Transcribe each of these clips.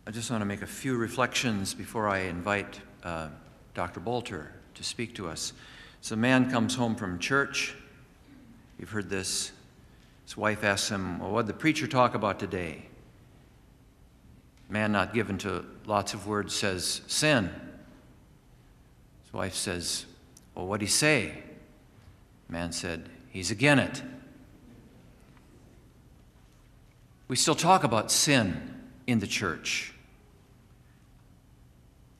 I just want to make a few reflections before I invite Dr. Bolter to speak to us. So a man comes home from church. You've heard this. His wife asks him, well, what did the preacher talk about today? Man not given to lots of words says, sin. His wife says, well, what'd he say? Man said, he's again it. We still talk about sin in the church.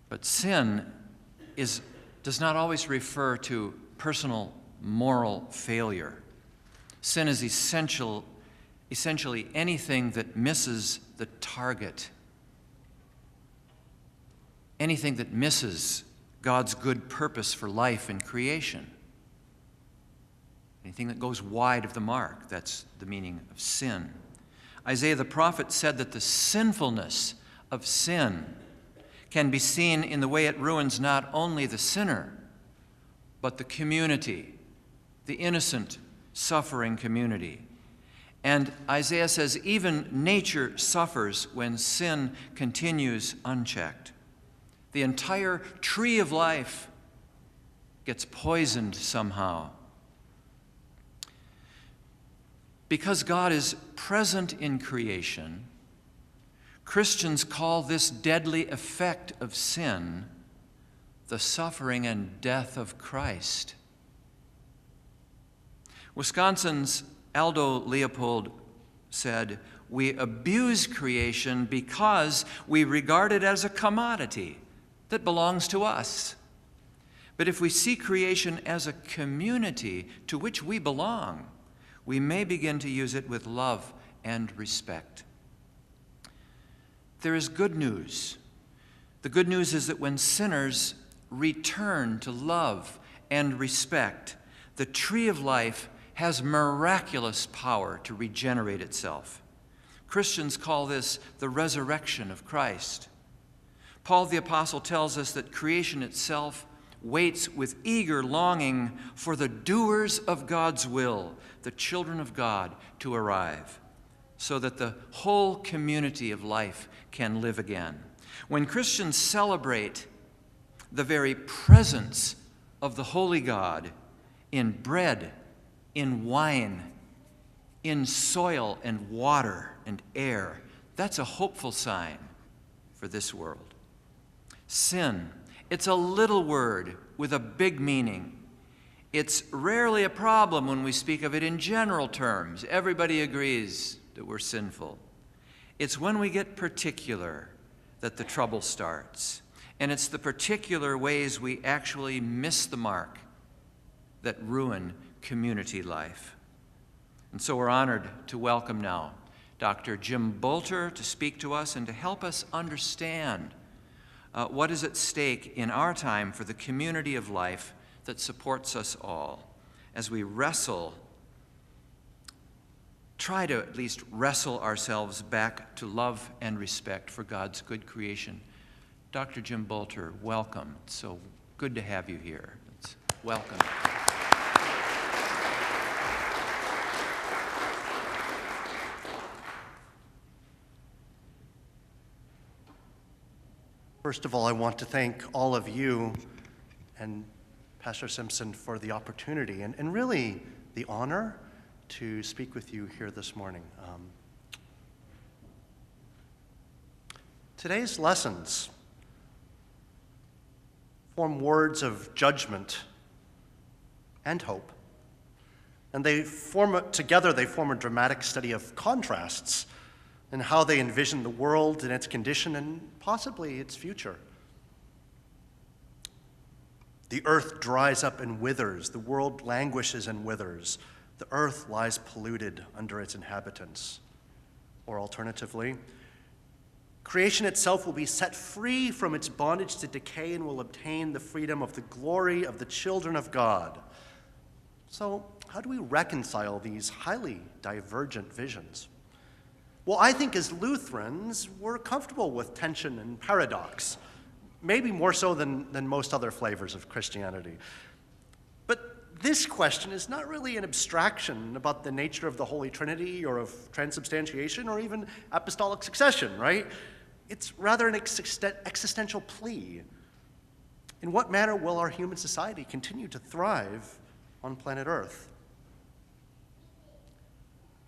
But sin does not always refer to personal moral failure. Sin is essentially anything that misses the target, anything that misses God's good purpose for life and creation. Anything that goes wide of the mark, that's the meaning of sin. Isaiah the prophet said that the sinfulness of sin can be seen in the way it ruins not only the sinner, but the community, the innocent, suffering community. And Isaiah says even nature suffers when sin continues unchecked. The entire tree of life gets poisoned somehow. Because God is present in creation, Christians call this deadly effect of sin the suffering and death of Christ. Wisconsin's Aldo Leopold said, we abuse creation because we regard it as a commodity that belongs to us. But if we see creation as a community to which we belong, we may begin to use it with love and respect. There is good news. The good news is that when sinners return to love and respect, the tree of life has miraculous power to regenerate itself. Christians call this the resurrection of Christ. Paul the Apostle tells us that creation itself waits with eager longing for the doers of God's will, the children of God, to arrive, so that the whole community of life can live again. When Christians celebrate the very presence of the Holy God in bread, in wine, in soil and water and air, that's a hopeful sign for this world. Sin, it's a little word with a big meaning. It's rarely a problem when we speak of it in general terms. Everybody agrees that we're sinful. It's when we get particular that the trouble starts. And it's the particular ways we actually miss the mark that ruin community life. And so we're honored to welcome now Dr. Jim Bolter to speak to us and to help us understand what is at stake in our time for the community of life that supports us all as we try to at least wrestle ourselves back to love and respect for God's good creation. Dr. Jim Bolter, welcome. It's so good to have you here. Welcome. First of all, I want to thank all of you and Pastor Simpson for the opportunity and really the honor to speak with you here this morning. Today's lessons form words of judgment and hope. And together they form a dramatic study of contrasts and how they envision the world and its condition and possibly its future. The earth dries up and withers. The world languishes and withers. The earth lies polluted under its inhabitants. Or alternatively, creation itself will be set free from its bondage to decay and will obtain the freedom of the glory of the children of God. So, how do we reconcile these highly divergent visions? Well, I think as Lutherans, we're comfortable with tension and paradox, maybe more so than most other flavors of Christianity. But this question is not really an abstraction about the nature of the Holy Trinity or of transubstantiation or even apostolic succession, right? it's rather an existential plea. In what manner will our human society continue to thrive on planet Earth?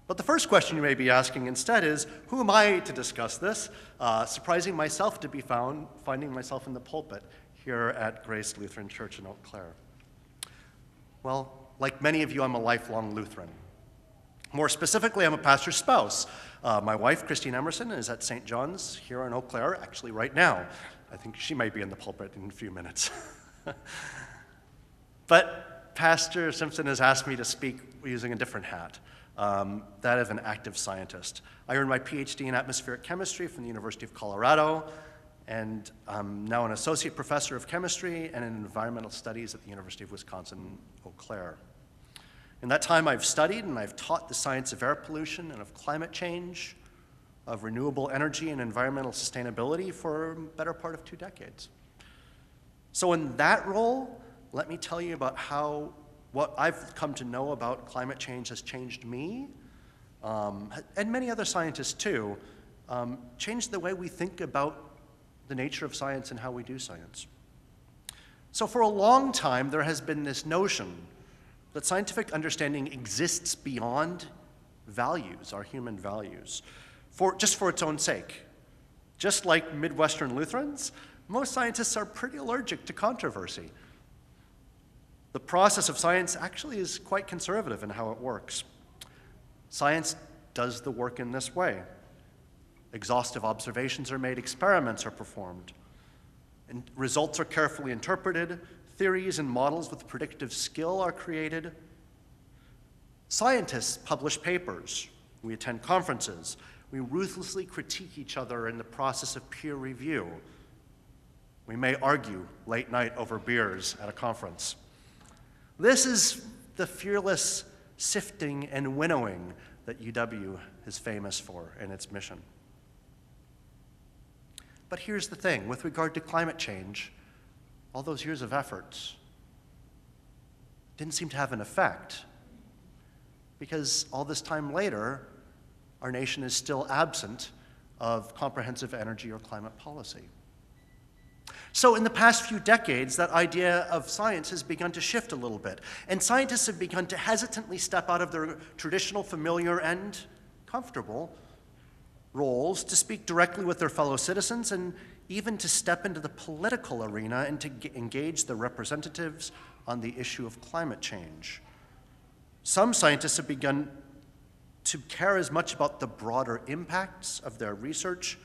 But the first question you may be asking instead is, who am I to discuss this? Surprising myself to be finding myself in the pulpit here at Grace Lutheran Church in Eau Claire. Well, like many of you, I'm a lifelong Lutheran. More specifically, I'm a pastor's spouse. My wife, Christine Emerson, is at St. John's here in Eau Claire, actually right now. I think she might be in the pulpit in a few minutes. But Pastor Simpson has asked me to speak using a different hat. That of an active scientist. I earned my PhD in atmospheric chemistry from the University of Colorado, and I'm now an associate professor of chemistry and in environmental studies at the University of Wisconsin-Eau Claire. In that time, I've studied and I've taught the science of air pollution and of climate change, of renewable energy and environmental sustainability for a better part of 2 decades. So in that role, let me tell you about how what I've come to know about climate change has changed me, and many other scientists too, changed the way we think about the nature of science and how we do science. So for a long time, there has been this notion that scientific understanding exists beyond values, our human values, just for its own sake. Just like Midwestern Lutherans, most scientists are pretty allergic to controversy. The process of science actually is quite conservative in how it works. Science does the work in this way. Exhaustive observations are made, experiments are performed, and results are carefully interpreted, theories and models with predictive skill are created. Scientists publish papers, we attend conferences, we ruthlessly critique each other in the process of peer review. We may argue late night over beers at a conference. This is the fearless sifting and winnowing that UW is famous for in its mission. But here's the thing, with regard to climate change, all those years of efforts didn't seem to have an effect, because all this time later, our nation is still absent of comprehensive energy or climate policy. So in the past few decades, that idea of science has begun to shift a little bit, and scientists have begun to hesitantly step out of their traditional, familiar, and comfortable roles to speak directly with their fellow citizens and even to step into the political arena and to engage their representatives on the issue of climate change. Some scientists have begun to care as much about the broader impacts of their research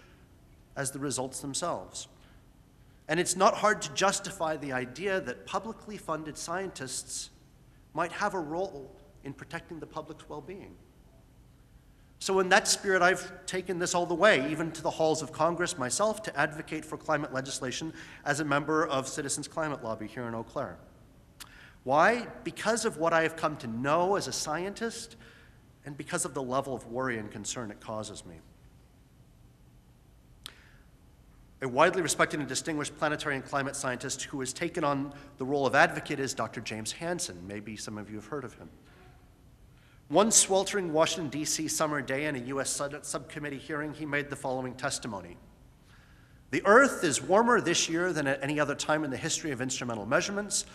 as the results themselves. And it's not hard to justify the idea that publicly funded scientists might have a role in protecting the public's well-being. So in that spirit, I've taken this all the way, even to the halls of Congress myself, to advocate for climate legislation as a member of Citizens Climate Lobby here in Eau Claire. Why? Because of what I have come to know as a scientist and because of the level of worry and concern it causes me. A widely respected and distinguished planetary and climate scientist who has taken on the role of advocate is Dr. James Hansen. Maybe some of you have heard of him. One sweltering Washington, D.C. summer day in a U.S. Senate subcommittee hearing, he made the following testimony. The Earth is warmer this year than at any other time in the history of instrumental measurements.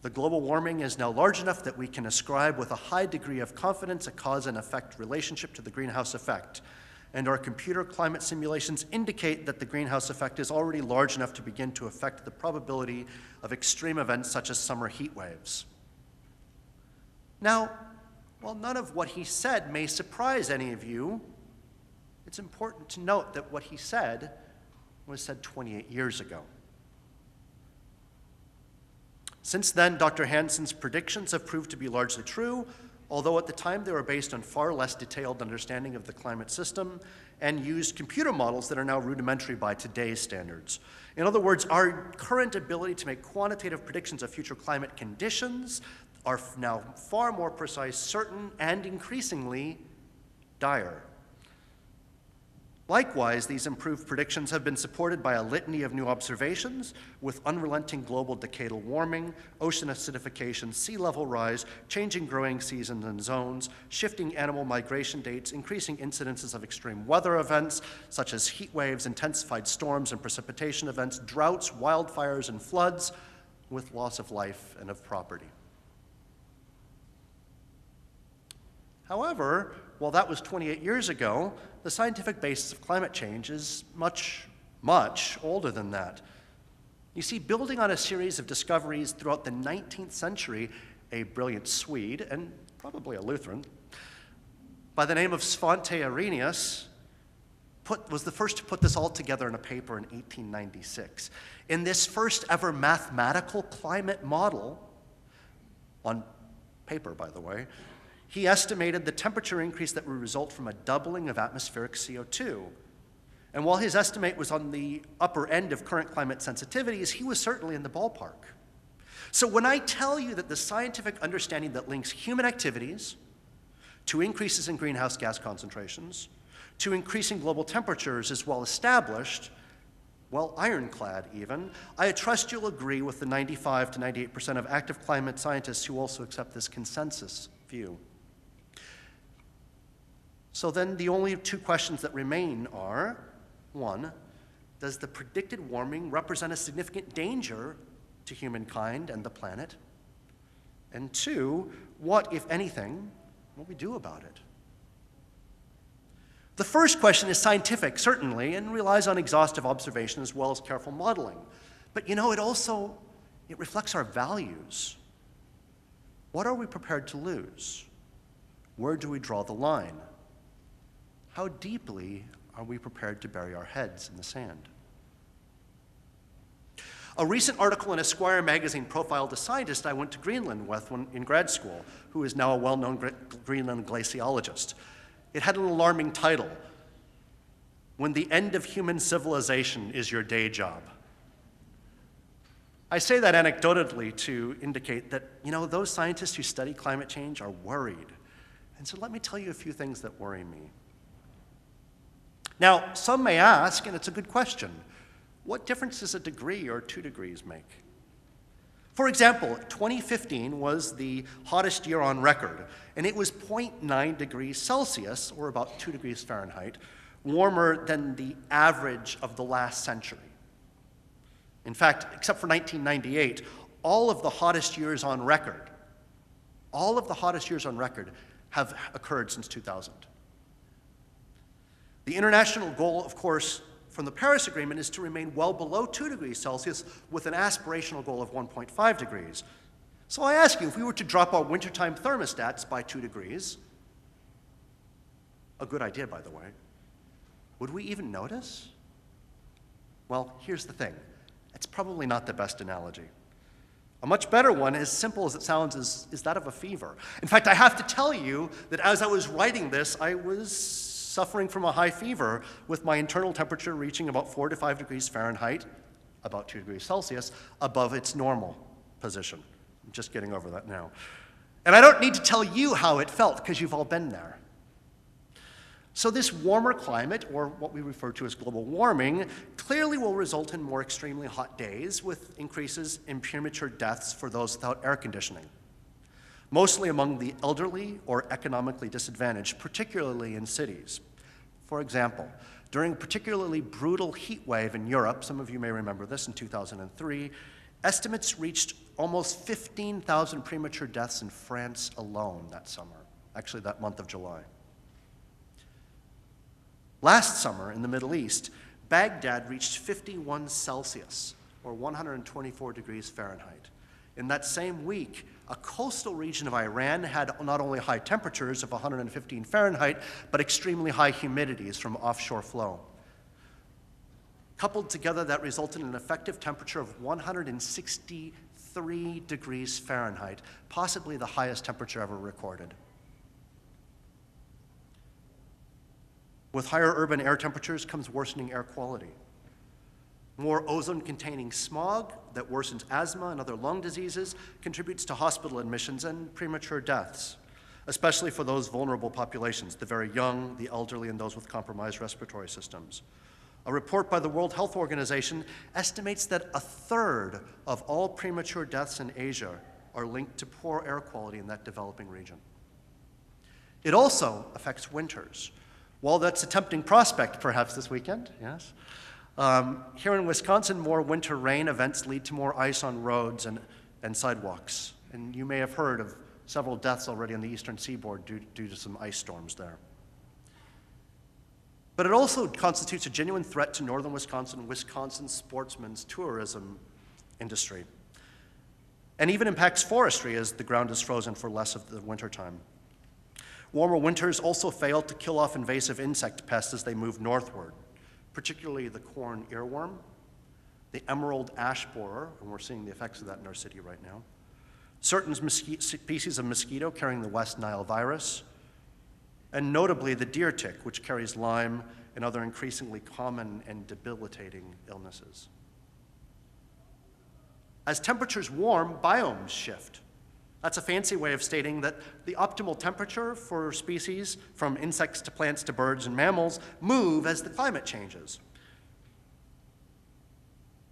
The global warming is now large enough that we can ascribe with a high degree of confidence a cause and effect relationship to the greenhouse effect. And our computer climate simulations indicate that the greenhouse effect is already large enough to begin to affect the probability of extreme events such as summer heat waves. Now, while none of what he said may surprise any of you, it's important to note that what he said was said 28 years ago. Since then, Dr. Hansen's predictions have proved to be largely true, although at the time they were based on far less detailed understanding of the climate system and used computer models that are now rudimentary by today's standards. In other words, our current ability to make quantitative predictions of future climate conditions are now far more precise, certain, and increasingly dire. Likewise, these improved predictions have been supported by a litany of new observations with unrelenting global decadal warming, ocean acidification, sea level rise, changing growing seasons and zones, shifting animal migration dates, increasing incidences of extreme weather events such as heat waves, intensified storms and precipitation events, droughts, wildfires, and floods, with loss of life and of property. However, while that was 28 years ago, the scientific basis of climate change is much, much older than that. You see, building on a series of discoveries throughout the 19th century, a brilliant Swede, and probably a Lutheran, by the name of Svante Arrhenius, was the first to put this all together in a paper in 1896. In this first ever mathematical climate model, on paper, by the way, he estimated the temperature increase that would result from a doubling of atmospheric CO2. And while his estimate was on the upper end of current climate sensitivities, he was certainly in the ballpark. So when I tell you that the scientific understanding that links human activities to increases in greenhouse gas concentrations, to increasing global temperatures is well established, well, ironclad even, I trust you'll agree with the 95 to 98% of active climate scientists who also accept this consensus view. So then the only two questions that remain are, one, does the predicted warming represent a significant danger to humankind and the planet? And two, what, if anything, will we do about it? The first question is scientific, certainly, and relies on exhaustive observation as well as careful modeling. But you know, it reflects our values. What are we prepared to lose? Where do we draw the line? How deeply are we prepared to bury our heads in the sand? A recent article in Esquire magazine profiled a scientist I went to Greenland with in grad school, who is now a well-known Greenland glaciologist. It had an alarming title, "When the End of Human Civilization is Your Day Job." I say that anecdotally to indicate that, you know, those scientists who study climate change are worried. And so let me tell you a few things that worry me. Now, some may ask, and it's a good question, what difference does a degree or 2 degrees make? For example, 2015 was the hottest year on record, and it was 0.9 degrees Celsius, or about 2 degrees Fahrenheit, warmer than the average of the last century. In fact, except for 1998, all of the hottest years on record have occurred since 2000. The international goal, of course, from the Paris Agreement is to remain well below 2 degrees Celsius with an aspirational goal of 1.5 degrees. So I ask you, if we were to drop our wintertime thermostats by 2 degrees, a good idea, by the way, would we even notice? Well, here's the thing. It's probably not the best analogy. A much better one, as simple as it sounds, is that of a fever. In fact, I have to tell you that as I was writing this, I was suffering from a high fever with my internal temperature reaching about 4 to 5 degrees Fahrenheit, about 2 degrees Celsius, above its normal position. I'm just getting over that now. And I don't need to tell you how it felt, because you've all been there. So this warmer climate, or what we refer to as global warming, clearly will result in more extremely hot days with increases in premature deaths for those without air conditioning, mostly among the elderly or economically disadvantaged, particularly in cities. For example, during a particularly brutal heat wave in Europe, some of you may remember this in 2003, estimates reached almost 15,000 premature deaths in France alone that summer, actually that month of July. Last summer in the Middle East, Baghdad reached 51 Celsius, or 124 degrees Fahrenheit. In that same week, a coastal region of Iran had not only high temperatures of 115 Fahrenheit, but extremely high humidities from offshore flow. Coupled together, that resulted in an effective temperature of 163 degrees Fahrenheit, possibly the highest temperature ever recorded. With higher urban air temperatures comes worsening air quality. More ozone-containing smog that worsens asthma and other lung diseases contributes to hospital admissions and premature deaths. especially for those vulnerable populations, the very young, the elderly, and those with compromised respiratory systems. A report by the World Health Organization estimates that a third of all premature deaths in Asia are linked to poor air quality in that developing region. It also affects winters. While that's a tempting prospect, perhaps this weekend, yes. Here in Wisconsin, more winter rain events lead to more ice on roads and sidewalks. And you may have heard of several deaths already on the eastern seaboard due to some ice storms there. But it also constitutes a genuine threat to northern Wisconsin and Wisconsin sportsmen's tourism industry, and even impacts forestry as the ground is frozen for less of the wintertime. Warmer winters also fail to kill off invasive insect pests as they move northward, particularly the corn earworm, the emerald ash borer, and we're seeing the effects of that in our city right now, certain species of mosquito carrying the West Nile virus, and notably the deer tick, which carries Lyme and other increasingly common and debilitating illnesses. As temperatures warm, biomes shift. That's a fancy way of stating that the optimal temperature for species, from insects to plants to birds and mammals, move as the climate changes.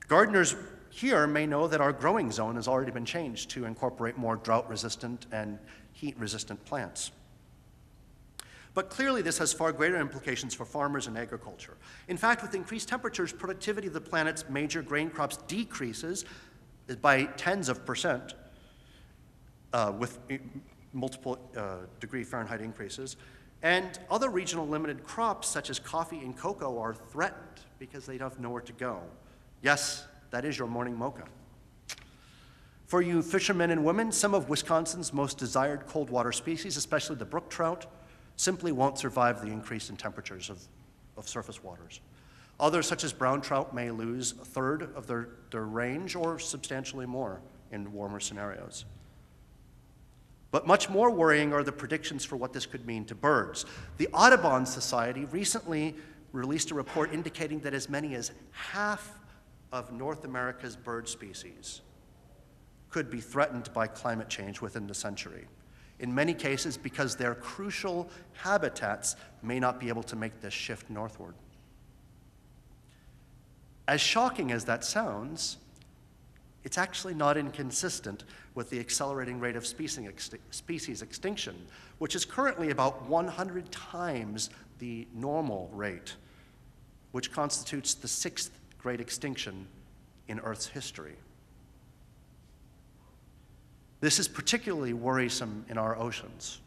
Gardeners here may know that our growing zone has already been changed to incorporate more drought-resistant and heat-resistant plants. But clearly this has far greater implications for farmers and agriculture. In fact, with increased temperatures, productivity of the planet's major grain crops decreases by tens of percent with multiple degree Fahrenheit increases. And other regional limited crops such as coffee and cocoa are threatened because they don't have nowhere to go. Yes, that is your morning mocha. For you fishermen and women, some of Wisconsin's most desired cold water species, especially the brook trout, simply won't survive the increase in temperatures of surface waters. Others, such as brown trout, may lose a third of their range or substantially more in warmer scenarios. But much more worrying are the predictions for what this could mean to birds. The Audubon Society recently released a report indicating that as many as half of North America's bird species could be threatened by climate change within the century. In many cases, because their crucial habitats may not be able to make this shift northward. As shocking as that sounds, it's actually not inconsistent with the accelerating rate of species extinction, which is currently about 100 times the normal rate, which constitutes the 6th great extinction in Earth's history. This is particularly worrisome in our oceans.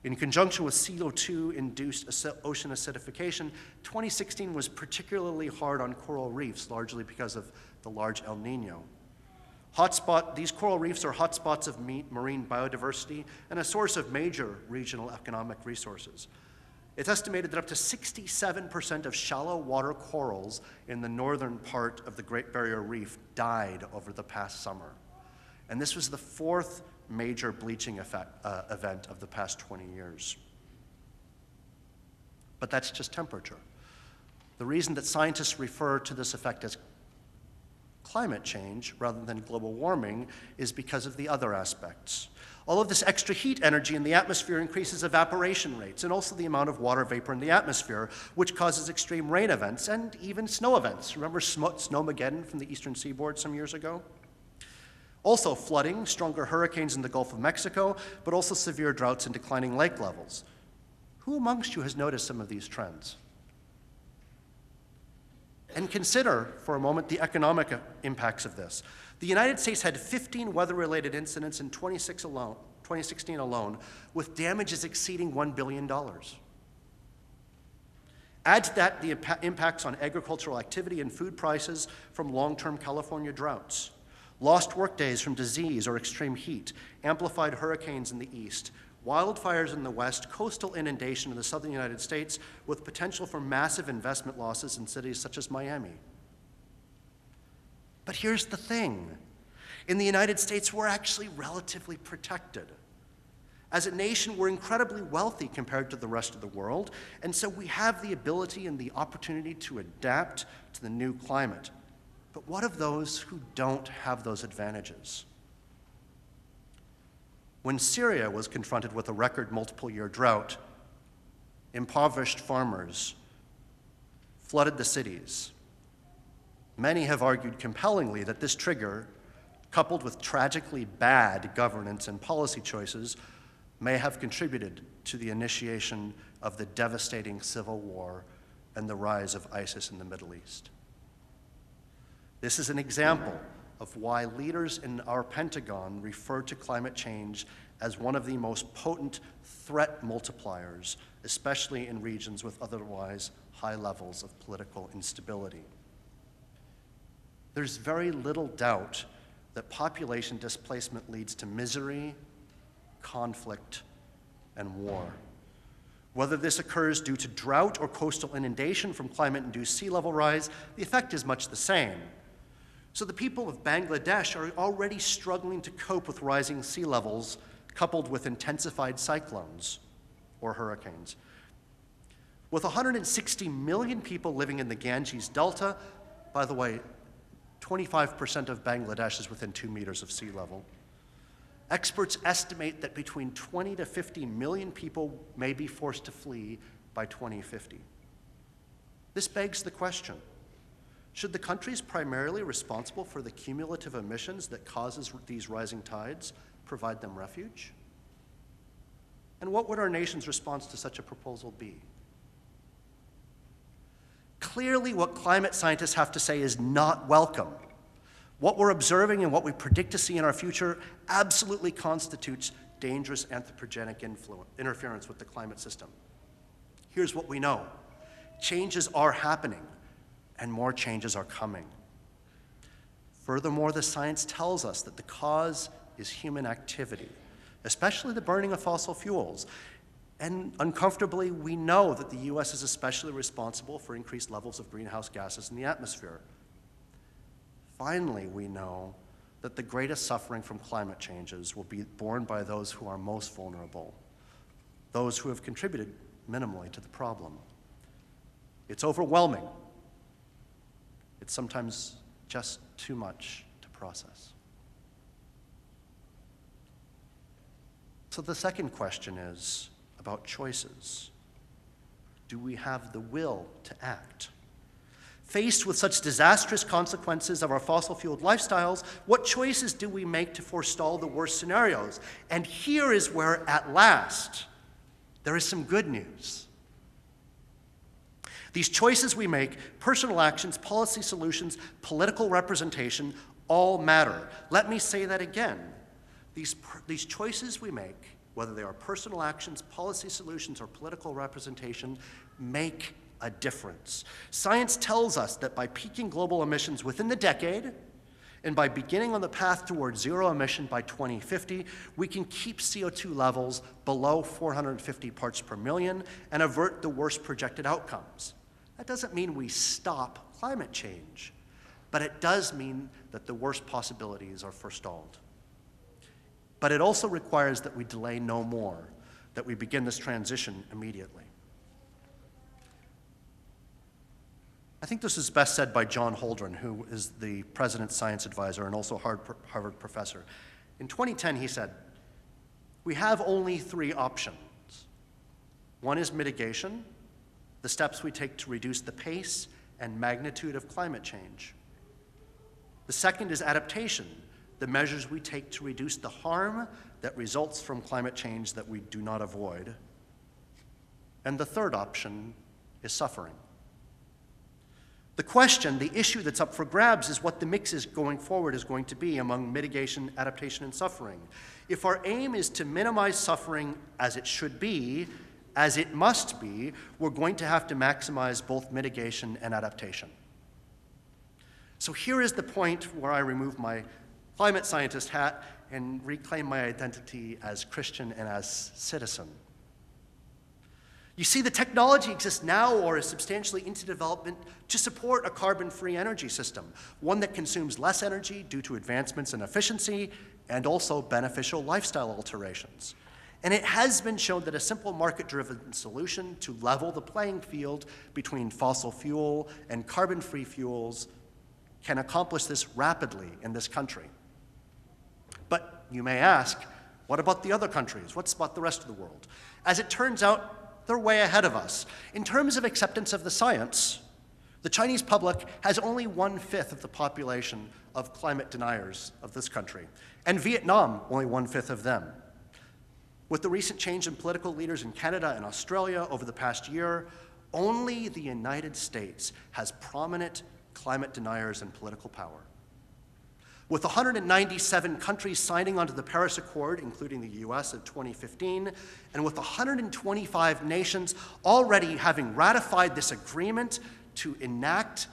In conjunction with CO2-induced ocean acidification, 2016 was particularly hard on coral reefs, largely because of the large El Nino. These coral reefs are hotspots of marine biodiversity and a source of major regional economic resources. It's estimated that up to 67% of shallow water corals in the northern part of the Great Barrier Reef died over the past summer. And this was the 4th major bleaching event of the past 20 years. But that's just temperature. The reason that scientists refer to this effect as climate change rather than global warming is because of the other aspects. All of this extra heat energy in the atmosphere increases evaporation rates and also the amount of water vapor in the atmosphere, which causes extreme rain events and even snow events. Remember Snowmageddon from the eastern seaboard some years ago? Also flooding, stronger hurricanes in the Gulf of Mexico, but also severe droughts and declining lake levels. Who amongst you has noticed some of these trends? And consider for a moment the economic impacts of this. The United States had 15 weather-related incidents in 2016 alone, with damages exceeding $1 billion. Add to that the impacts on agricultural activity and food prices from long-term California droughts. Lost workdays from disease or extreme heat, amplified hurricanes in the east, wildfires in the west, coastal inundation in the southern United States, with potential for massive investment losses in cities such as Miami. But here's the thing. In the United States, we're actually relatively protected. As a nation, we're incredibly wealthy compared to the rest of the world, and so we have the ability and the opportunity to adapt to the new climate. But what of those who don't have those advantages? When Syria was confronted with a record multiple-year drought, impoverished farmers flooded the cities. Many have argued compellingly that this trigger, coupled with tragically bad governance and policy choices, may have contributed to the initiation of the devastating civil war and the rise of ISIS in the Middle East. This is an example of why leaders in our Pentagon refer to climate change as one of the most potent threat multipliers, especially in regions with otherwise high levels of political instability. There's very little doubt that population displacement leads to misery, conflict, and war. Whether this occurs due to drought or coastal inundation from climate-induced sea level rise, the effect is much the same. So the people of Bangladesh are already struggling to cope with rising sea levels coupled with intensified cyclones or hurricanes. With 160 million people living in the Ganges Delta, by the way, 25% of Bangladesh is within 2 meters of sea level. Experts estimate that between 20 to 50 million people may be forced to flee by 2050. This begs the question, should the countries primarily responsible for the cumulative emissions that causes these rising tides provide them refuge? And what would our nation's response to such a proposal be? Clearly, what climate scientists have to say is not welcome. What we're observing and what we predict to see in our future absolutely constitutes dangerous anthropogenic interference with the climate system. Here's what we know. Changes are happening, and more changes are coming. Furthermore, the science tells us that the cause is human activity, especially the burning of fossil fuels. And uncomfortably, we know that the US is especially responsible for increased levels of greenhouse gases in the atmosphere. Finally, we know that the greatest suffering from climate changes will be borne by those who are most vulnerable, those who have contributed minimally to the problem. It's overwhelming. It's sometimes just too much to process. So the second question is about choices. Do we have the will to act? Faced with such disastrous consequences of our fossil-fueled lifestyles, what choices do we make to forestall the worst scenarios? And here is where, at last, there is some good news. These choices we make, personal actions, policy solutions, political representation, all matter. Let me say that again. These choices we make, whether they are personal actions, policy solutions, or political representation, make a difference. Science tells us that by peaking global emissions within the decade, and by beginning on the path towards zero emission by 2050, we can keep CO2 levels below 450 parts per million and avert the worst projected outcomes. That doesn't mean we stop climate change, but it does mean that the worst possibilities are forestalled. But it also requires that we delay no more, that we begin this transition immediately. I think this is best said by John Holdren, who is the president's science advisor and also Harvard professor. In 2010, he said, "We have only 3 options. One is mitigation, the steps we take to reduce the pace and magnitude of climate change. The second is adaptation, the measures we take to reduce the harm that results from climate change that we do not avoid. And the third option is suffering." The question, the issue that's up for grabs is what the mix is going forward is going to be among mitigation, adaptation, and suffering. If our aim is to minimize suffering as it should be, as it must be, we're going to have to maximize both mitigation and adaptation. So here is the point where I remove my climate scientist hat and reclaim my identity as Christian and as citizen. You see, the technology exists now or is substantially into development to support a carbon-free energy system, one that consumes less energy due to advancements in efficiency and also beneficial lifestyle alterations. And it has been shown that a simple market-driven solution to level the playing field between fossil fuel and carbon-free fuels can accomplish this rapidly in this country. But you may ask, What about the other countries? What's about the rest of the world? As it turns out, they're way ahead of us. In terms of acceptance of the science, the Chinese public has only 1/5 of the population of climate deniers of this country, and Vietnam only 1/5 of them. With the recent change in political leaders in Canada and Australia over the past year, only the United States has prominent climate deniers in political power. With 197 countries signing onto the Paris Accord, including the US in 2015, and with 125 nations already having ratified this agreement to enact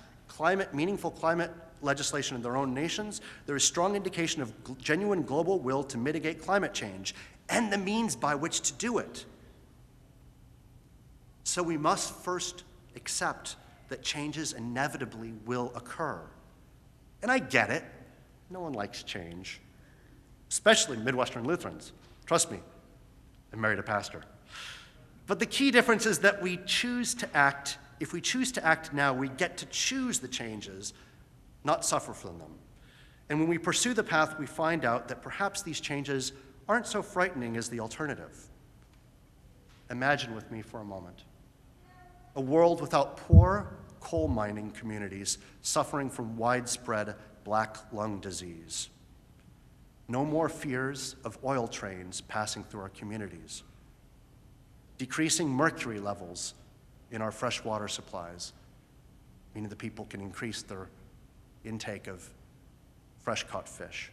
meaningful climate legislation in their own nations, there is strong indication of genuine global will to mitigate climate change and the means by which to do it. So we must first accept that changes inevitably will occur. And I get it. No one likes change, especially Midwestern Lutherans. Trust me, I married a pastor. But the key difference is that we choose to act. If we choose to act now, we get to choose the changes, not suffer from them. And when we pursue the path, we find out that perhaps these changes aren't so frightening as the alternative. Imagine with me for a moment a world without poor coal mining communities suffering from widespread black lung disease. No more fears of oil trains passing through our communities. Decreasing mercury levels in our freshwater supplies, meaning the people can increase their intake of fresh-caught fish.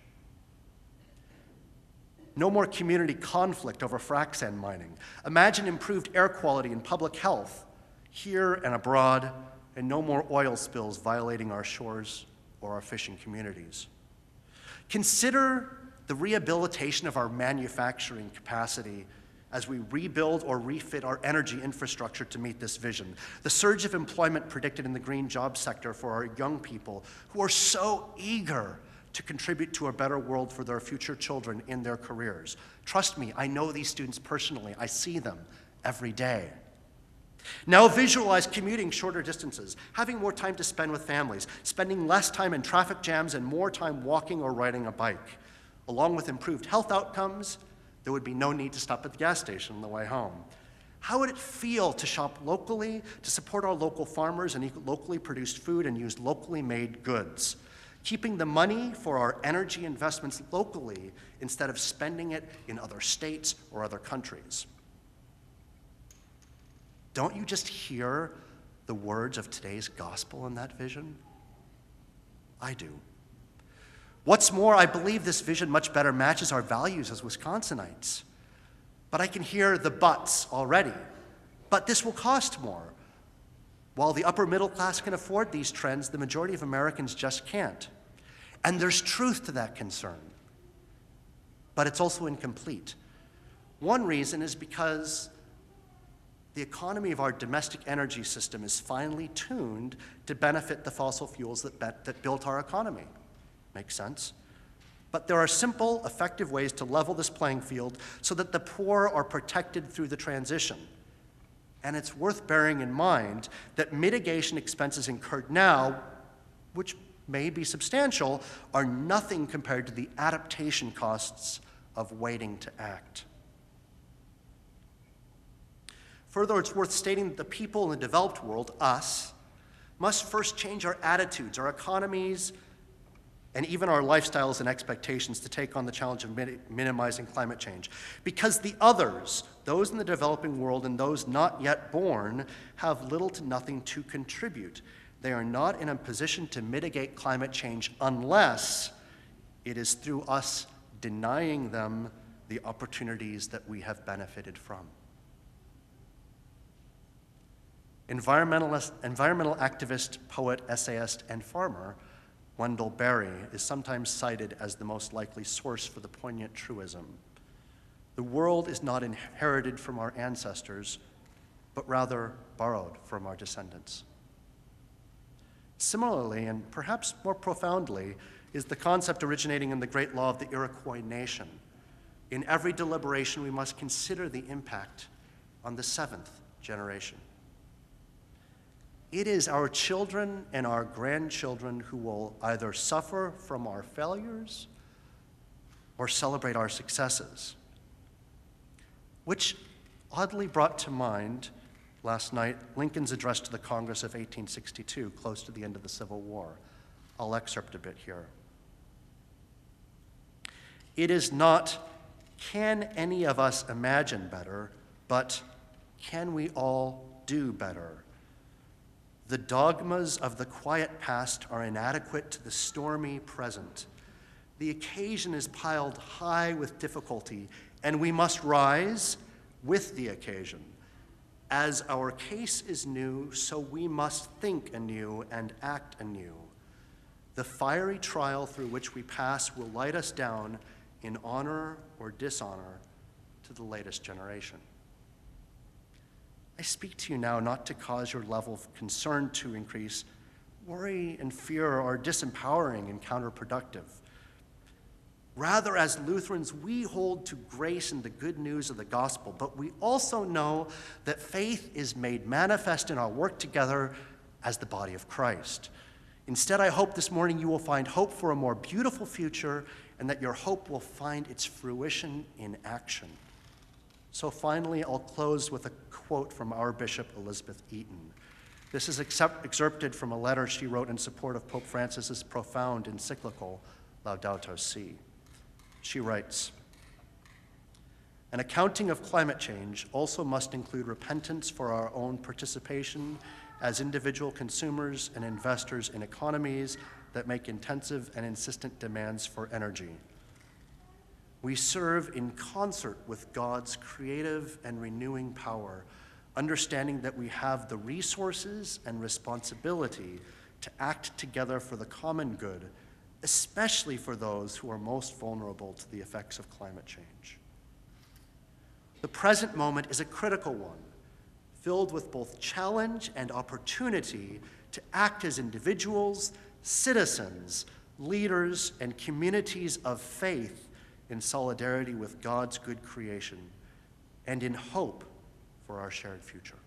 No more community conflict over frac sand mining. Imagine improved air quality and public health here and abroad, and no more oil spills violating our shores or our fishing communities. Consider the rehabilitation of our manufacturing capacity as we rebuild or refit our energy infrastructure to meet this vision. The surge of employment predicted in the green job sector for our young people who are so eager to contribute to a better world for their future children in their careers. Trust me, I know these students personally. I see them every day. Now visualize commuting shorter distances, having more time to spend with families, spending less time in traffic jams and more time walking or riding a bike. Along with improved health outcomes, there would be no need to stop at the gas station on the way home. How would it feel to shop locally, to support our local farmers and eat locally produced food and use locally made goods? Keeping the money for our energy investments locally instead of spending it in other states or other countries. Don't you just hear the words of today's gospel in that vision? I do. What's more, I believe this vision much better matches our values as Wisconsinites. But I can hear the buts already. But this will cost more. While the upper middle class can afford these trends, the majority of Americans just can't. And there's truth to that concern. But it's also incomplete. One reason is because the economy of our domestic energy system is finely tuned to benefit the fossil fuels that built our economy. Makes sense? But there are simple, effective ways to level this playing field so that the poor are protected through the transition. And it's worth bearing in mind that mitigation expenses incurred now, which may be substantial, are nothing compared to the adaptation costs of waiting to act. Further, it's worth stating that the people in the developed world, us, must first change our attitudes, our economies, and even our lifestyles and expectations to take on the challenge of minimizing climate change. Because the others, those in the developing world and those not yet born, have little to nothing to contribute. They are not in a position to mitigate climate change unless it is through us denying them the opportunities that we have benefited from. Environmental activist, poet, essayist, and farmer Wendell Berry is sometimes cited as the most likely source for the poignant truism. The world is not inherited from our ancestors, but rather borrowed from our descendants. Similarly, and perhaps more profoundly, is the concept originating in the great law of the Iroquois nation. In every deliberation, we must consider the impact on the seventh generation. It is our children and our grandchildren who will either suffer from our failures or celebrate our successes. which oddly brought to mind last night Lincoln's address to the Congress of 1862, close to the end of the Civil War. I'll excerpt a bit here. It is not, can any of us imagine better, but can we all do better? The dogmas of the quiet past are inadequate to the stormy present. The occasion is piled high with difficulty, and we must rise with the occasion. As our case is new, so we must think anew and act anew. The fiery trial through which we pass will light us down in honor or dishonor to the latest generation. I speak to you now not to cause your level of concern to increase. Worry and fear are disempowering and counterproductive. Rather, as Lutherans, we hold to grace and the good news of the gospel, but we also know that faith is made manifest in our work together as the body of Christ. Instead, I hope this morning you will find hope for a more beautiful future and that your hope will find its fruition in action. So finally, I'll close with a quote from our Bishop Elizabeth Eaton. This is excerpted from a letter she wrote in support of Pope Francis's profound encyclical, Laudato Si'. She writes, "An accounting of climate change also must include repentance for our own participation as individual consumers and investors in economies that make intensive and insistent demands for energy. We serve in concert with God's creative and renewing power, understanding that we have the resources and responsibility to act together for the common good, especially for those who are most vulnerable to the effects of climate change. The present moment is a critical one, filled with both challenge and opportunity to act as individuals, citizens, leaders, and communities of faith in solidarity with God's good creation and in hope for our shared future."